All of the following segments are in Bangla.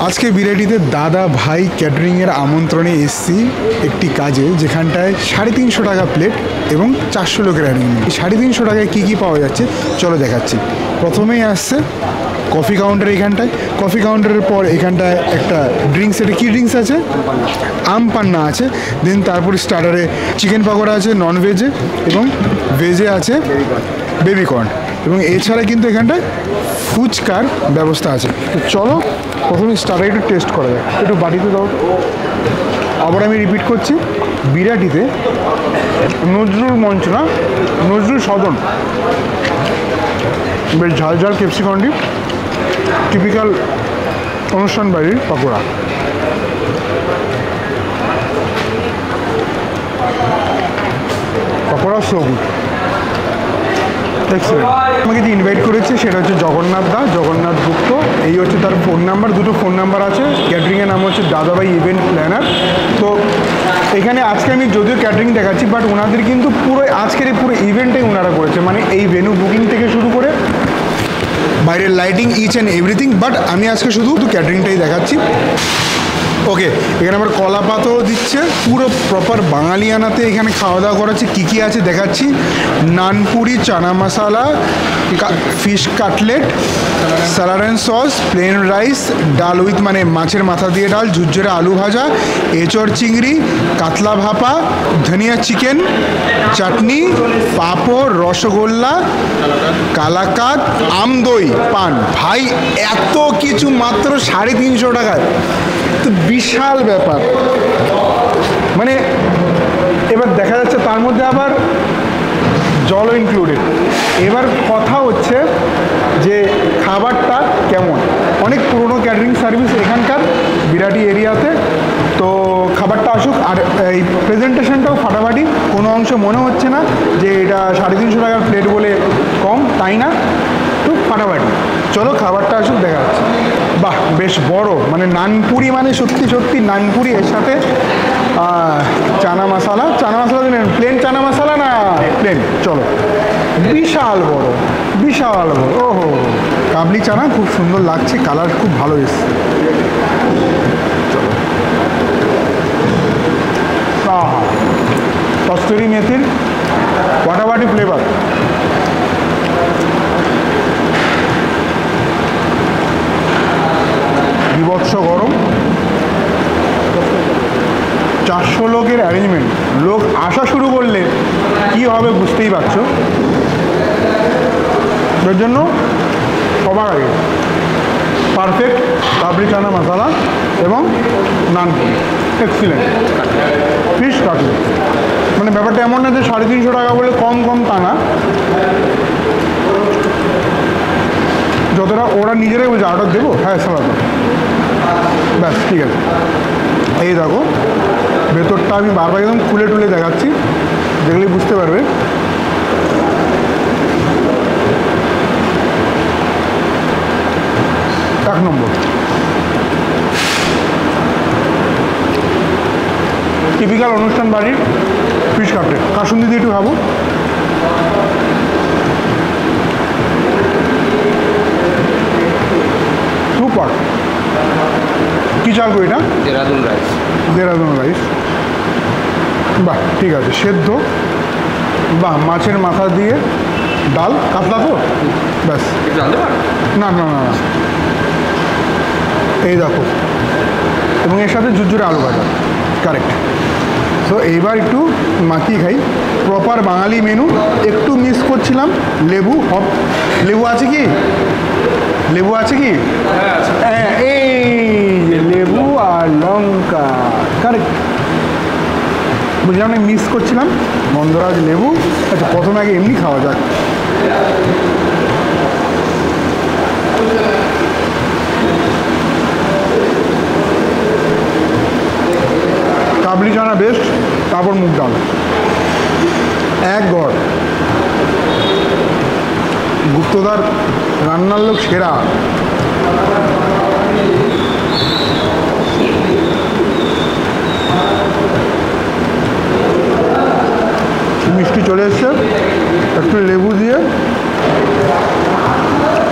আজকে বিরাটিতে দাদা ভাই ক্যাটারিংয়ের আমন্ত্রণে এসেছি একটি কাজে, যেখানটায় 350 টাকা প্লেট এবং 400 লোকের অ্যারেঞ্জমেন্ট। 350 টাকায় কী কী পাওয়া যাচ্ছে চলো দেখাচ্ছি। প্রথমেই আসছে কফি কাউন্টার। এখানটায় কফি কাউন্টারের পর এখানটায় একটা ড্রিঙ্কস, এটা কী ড্রিঙ্কস আছে, আম পান্না আছে। দেন তারপরে স্টার্টারে চিকেন পকোড়া আছে নন ভেজে, এবং ভেজে আছে বেবিকর্ন, এবং এছাড়া কিন্তু এখানটায় ফুচকার ব্যবস্থা আছে। তো চলো প্রথমে স্টার্টার একটু টেস্ট করা যায়। একটু বাটিতে দাও। আবার আমি রিপিট করছি, বিরাটিতে নজরুল মঞ্চ না, নজরুল সদন, বেশ ঝাল ঝাল ক্যাপসিকাম ডিপ, টিপিক্যাল অনুষ্ঠান বাড়ির pakora. Pakora so good, excellent. আমাকে যে ইনভাইট করেছে সেটা হচ্ছে জগন্নাথ দা, জগন্নাথ গুপ্ত। এই হচ্ছে তার ফোন নাম্বার, দুটো ফোন নাম্বার আছে। ক্যাটারিংয়ের নাম হচ্ছে দাদাভাই ইভেন্ট প্ল্যানার। তো এখানে আজকে আমি যদিও ক্যাটারিং দেখাচ্ছি, বাট ওনাদের কিন্তু পুরো আজকের এই পুরো ইভেন্টটাই ওনারা করেছে, মানে এই ভেন্যু বুকিং থেকে শুরু করে বাইরের lighting, each and everything. But আমি আজকে শুধু ক্যাটারিংটাই দেখাচ্ছি। ওকে, এখানে আবার কলা পাতাও দিচ্ছে, পুরো প্রপার বাঙালিয়ানাতে এখানে খাওয়া দাওয়া করাচ্ছে। কী কী আছে দেখাচ্ছি। Naanpuri, chana masala, fish cutlet, salad and sauce, plain rice, dal with মানে মাছের মাথা দিয়ে ডাল, ঝুরঝুরে আলু ভাজা, এঁচড় চিংড়ি, কাতলা ভাপা, ধনিয়া চিকেন, চাটনি, পাঁপড়, রসগোল্লা, কালাকাঁদ, আমদই, পান। ভাই এত কিছু মাত্র 350 টাকায়, তো বিশাল ব্যাপার। মানে এবার দেখা যাচ্ছে তার মধ্যে আবার জলও ইনক্লুডেড। এবার কথা হচ্ছে যে খাবারটা কেমন। অনেক পুরনো ক্যাটারিং সার্ভিস এখানকার বিরাটি এরিয়াতে, তো খাবারটা আসুক। আর এই প্রেজেন্টেশনটাও ফাটাফাটি, কোনো অংশ মনে হচ্ছে না যে এটা 350 টাকার প্লেট বলে কম, তাই না, তো ফাটাফাটি। চলো খাবারটা আসুক, দেখা যাচ্ছে। বাহ, বেশ বড়, মানে নানপুরি, মানে সত্যি সত্যি নানপুরি। এর সাথে চানা মশালা, চানা মশালা দিলেন, প্লেন চানা মশালা না প্লেন, চলো। বিশাল বড়, বিশাল বড়। ওহো, কাবলি চানা খুব সুন্দর লাগছে, কালার খুব ভালো এসছে। চলো, আহা, কস্তুরি মেথির ফাটাফাটি ফ্লেভার। বিভৎস গরম, 400 লোকের অ্যারেঞ্জমেন্ট। লোক আসা শুরু করলে কি হবে বুঝতেই পারছো। এর জন্য সবার আগে পারফেক্ট কাবলি চানা মশালা এবং নানপুরি, এক্সিলেন্ট। ফিশ কাটলেট, মানে ব্যাপারটা এমন না যে 350 টাকা বলে কম কম, তা না। যতটা ওরা নিজেরাই বলছে অর্ডার দেবো, হ্যাঁ সালাদ, ব্যাস ঠিক আছে। এই দেখো ভেতরটা আমি বারবার একদম খুলে টুলে দেখাচ্ছি, দেখলেই বুঝতে পারবে। এক নম্বর, টিপিক্যাল অনুষ্ঠান বাড়ির ফিশ কাটলেট। কাসুন্দি দিয়ে একটু খাবো। সুপার। কি চালবো এটা? দেরাদুন রাইস। দেরাদুন রাইস, বাহ ঠিক আছে। সেদ্ধ, বাহ, মাছের মাথা দিয়ে ডাল, কাতলা তো, ব্যাস। না না না, এই দেখো, এবং এর সাথে ঝুরঝুরে আলু ভাজা, কারেক্ট। তো এইবার একটু মাখিয়ে খাই, প্রপার বাঙালি মেনু। একটু মিস করছিলাম লেবু, হপ, লেবু আছে কি, লেবু আছে কি? হ্যাঁ, এই যে লেবু আর লঙ্কা, কারেক্ট। বুঝলাম না, মিস করছিলাম গন্ধরাজ লেবু। আচ্ছা, প্রথমে আগে এমনি খাওয়া যাক। কাবলি চানা বেস্ট, তারপর মুগ ডাল, এক ঘর। গুপ্তদার রান্নার লোক সেরা। মিষ্টি চলে এসছে, একটু লেবু দিয়ে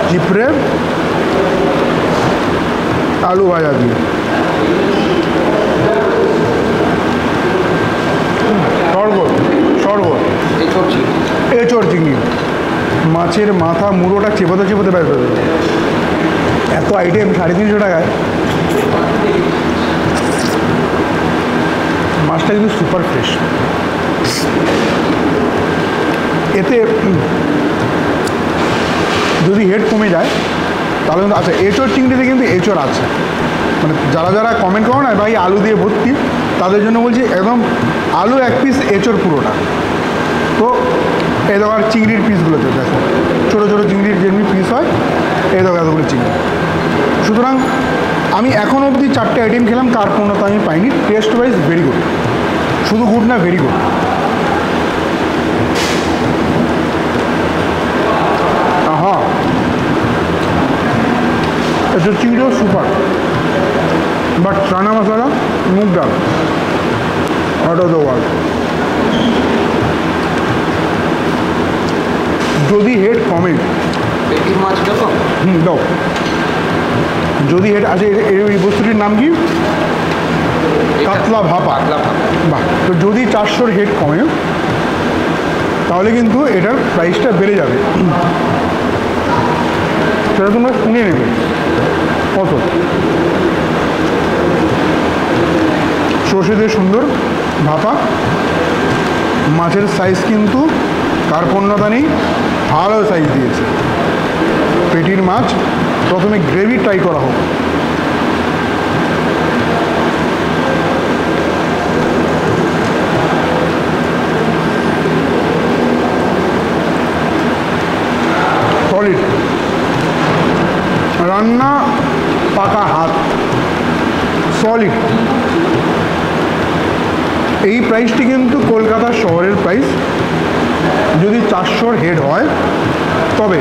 চিপড়ে আলু আলু ভাজা দিয়ে। শরবত শরবত এঁচোড় চিংড়ি, মাছের মাথা মুড়োটা চেপোতে চেপোতে বের করে দেবে। এত আইটেম 350 টাকায়। মাছটা কিন্তু সুপার ফ্রেশ। এতে যদি হেড কমে যায় তাহলে কিন্তু আচ্ছা, এঁচোড় চিংড়িতে কিন্তু এঁচোড় আছে, মানে যারা যারা কমেন্ট করো না ভাই আলু দিয়ে ভর্তি, তাদের জন্য বলছি একদম আলু 1 পিস, এঁচোড় পুরোটা। তো এই দেখো আর চিংড়ির পিসগুলোতে দেখো, ছোটো ছোটো চিংড়ির যেমনি পিস হয়, এই দেখো এতগুলো চিংড়ি। সুতরাং আমি এখন অবধি 4টে আইটেম খেলাম, তার পূর্ণতা আমি পাইনি। টেস্ট ওয়াইজ ভেরি গুড, শুধু গুড না, ভেরি গুড। হ্যাঁ, এঁচোড় চিংড়িও সুপার, বাট চানা মশলা মুগ ডাল আউট অফ দ্য ওয়ার্ল্ড। যদি হেড কমে দাও, যদি হেড আছে, এই বস্তুটির নাম কি? কাতলা ভাপা। বাহ, তো যদি 400-র হেড কমে তাহলে কিন্তু এটার প্রাইসটা বেড়ে যাবে, সেটা তোমরা শুনে নেবে কত। সর্ষে দিয়ে সুন্দর ভাপা, মাছের সাইজ কিন্তু কার্পণ্যতা নেই, ভালো সাইজ দিয়েছে। পেটির মাছ প্রথমে গ্রেভি ট্রাই করা হোক। সলিড রান্না, পাকা হাত, সলিড। এই প্রাইসটি কিন্তু কলকাতা শহরের প্রাইস। যদি 400-র হেড হয় তবে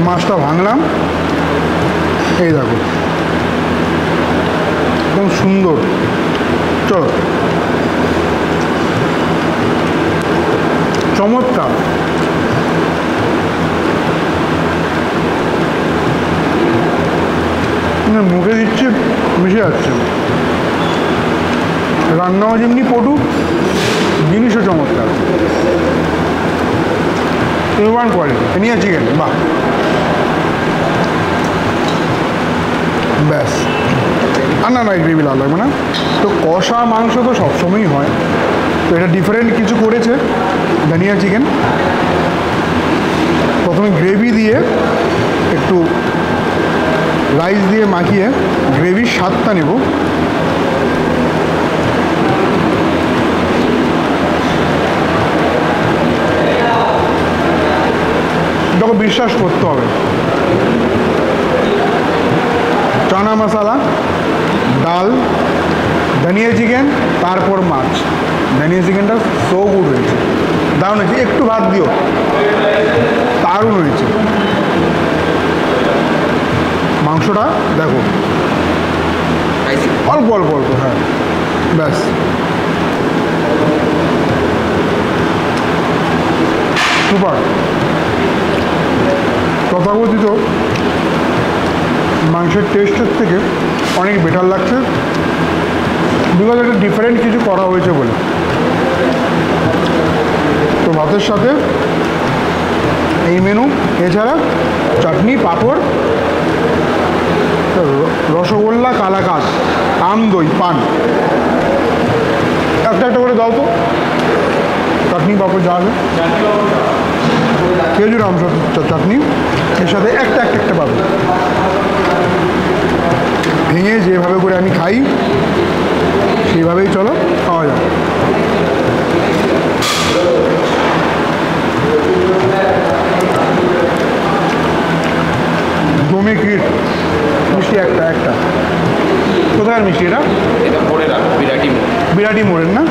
মাছটা ভাঙলাম, এই দেখো একদম সুন্দর। চলো, চমৎকার। মুখে দিচ্ছে মিশে যাচ্ছে। রান্নাও যেমনি পটু, জিনিসও চমৎকার। A1 কোয়ালিটি নিয়ে চিকেন, বাহ, ব্যাস। আর না নয় গ্রেভি লাল লাগবে না। তো কষা মাংস তো সবসময়ই হয়, তো এটা ডিফারেন্ট কিছু করেছে। ধনিয়া চিকেন প্রথমে গ্রেভি দিয়ে একটু রাইস দিয়ে মাখিয়ে গ্রেভির স্বাদটা নেব। তোকে বিশ্বাস করতে হবে, চানা মশলা, ডাল, ধনিয়া চিকেন, তারপর মাছ। ধনিয়া চিকেনটা সো গুড হয়েছে, দারুণ হয়েছে। একটু ভাত দিও, দারুণ হয়েছে। মাংসটা দেখো অল্প অল্প অল্প, হ্যাঁ ব্যাস। সুপার। তথাকথিত মাংসের টেস্টের থেকে অনেক বেটার লাগছে, বিকজ একটা ডিফারেন্ট কিছু করা হয়েছে বলে। তো ভাতের সাথে এই মেনু, এছাড়া চাটনি, পাঁপড়, রসগোল্লা, কালাকাঁদ, আম, দই, পান। একটা একটা করে দাও তো, চাটনি পাঁপড় যা আছে। খেজুর আম চাটনি, এর সাথে একটা একটা একটা পাবে। ভেঙে যেভাবে করে আমি খাই সেইভাবেই চলো খাওয়া যাবে। দমে কিট মিষ্টি একটা একটা। কোথায় মিষ্টি এটা? বিরাটি মোড়ের না?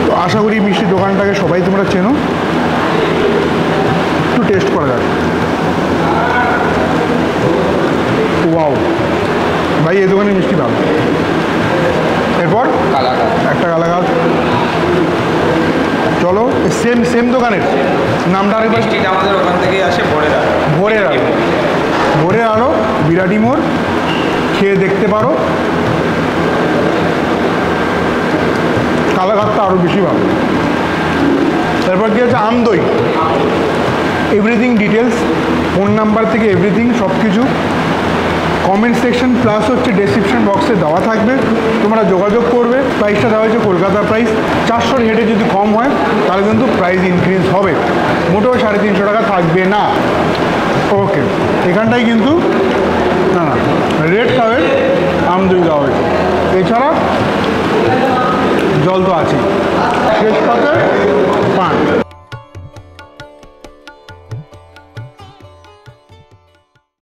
তো আশা করি মিষ্টি দোকানটাকে সবাই তোমরা চেনো। একটু টেস্ট করা যাক। ওয়াও ভাই, এই দোকানে মিষ্টি ভালো। এরপর একটা কালাকাঁদ, চলো সেম সেম দোকানের নামটা আরেকবার। মিষ্টিটা আমাদের ওখান থেকেই আসে, ভোরের আলো বিরাটি মোড়, খেয়ে দেখতে পারো। কালাঘাটটা আরও বেশি ভালো। তারপর কি আছে, আমদই, এভরিথিং ডিটেলস, ফোন নাম্বার থেকে এভরিথিং সব কিছু কমেন্ট সেকশন প্লাস হচ্ছে ডেসক্রিপশন বক্সে দেওয়া থাকবে, তোমরা যোগাযোগ করবে। প্রাইসটা দেওয়া হয়েছে কলকাতার প্রাইস, 400 হেডে যদি কম হয় তাহলে কিন্তু প্রাইস ইনক্রিজ হবে, মোটেও 350 টাকা থাকবে না। ওকে, এখানটাই কিন্তু না না রেড কালারের আমদই দেওয়া হয়েছে, এছাড়া জল তো আছেই। শেষ পাতে